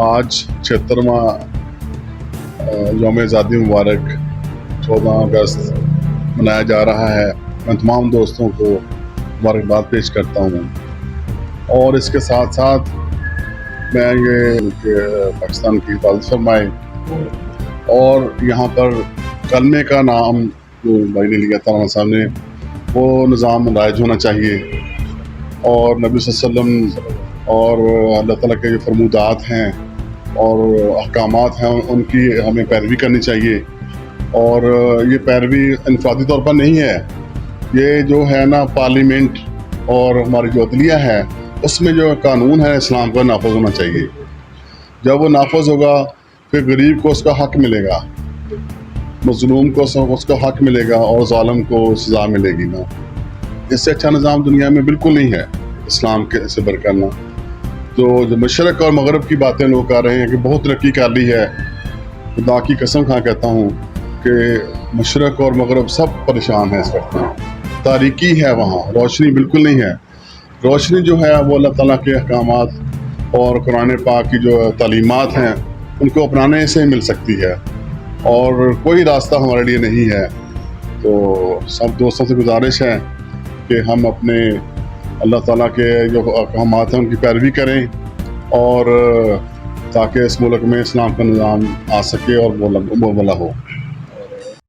آج 76واں یوم آزادی مبارک 14 اگست منایا جا رہا ہے۔ میں تمام دوستوں کو مبارکباد پیش کرتا ہوں، اور اس کے ساتھ ساتھ میں یہ کہ پاکستان کی حفاظت فرمائے، اور یہاں پر کلمے کا نام جو بھائی نے لیا تھا صاحب نے، وہ نظام رائج ہونا چاہیے، اور نبی صلی اللہ علیہ وسلم اور اللہ تعالیٰ کے جو فرمودات ہیں اور احکامات ہیں ان کی ہمیں پیروی کرنی چاہیے۔ اور یہ پیروی انفرادی طور پر نہیں ہے، یہ جو ہے نا پارلیمنٹ اور ہماری جو عدلیہ ہے اس میں جو قانون ہے اسلام کا نافذ ہونا چاہیے۔ جب وہ نافذ ہوگا پھر غریب کو اس کا حق ملے گا، مظلوم کو اس کا حق ملے گا، اور ظالم کو سزا ملے گی نا۔ اس سے اچھا نظام دنیا میں بالکل نہیں ہے اسلام کے سے بر کرنا۔ تو جو مشرق اور مغرب کی باتیں لوگ کر رہے ہیں کہ بہت ترقی کر لی ہے، خدا کی قسم کھا کہتا ہوں کہ مشرق اور مغرب سب پریشان ہیں اس وقت۔ تاریکی ہے وہاں، روشنی بالکل نہیں ہے۔ روشنی جو ہے وہ اللہ تعالیٰ کے احکامات اور قرآن پاک کی جو تعلیمات ہیں ان کو اپنانے سے مل سکتی ہے، اور کوئی راستہ ہمارے لیے نہیں ہے۔ تو سب دوستوں سے گزارش ہے کہ ہم اپنے اللہ تعالیٰ کے جو احکامات ہیں ان کی پیروی کریں، اور تاکہ اس ملک میں اسلام کا نظام آ سکے اور وہ بلا ہو۔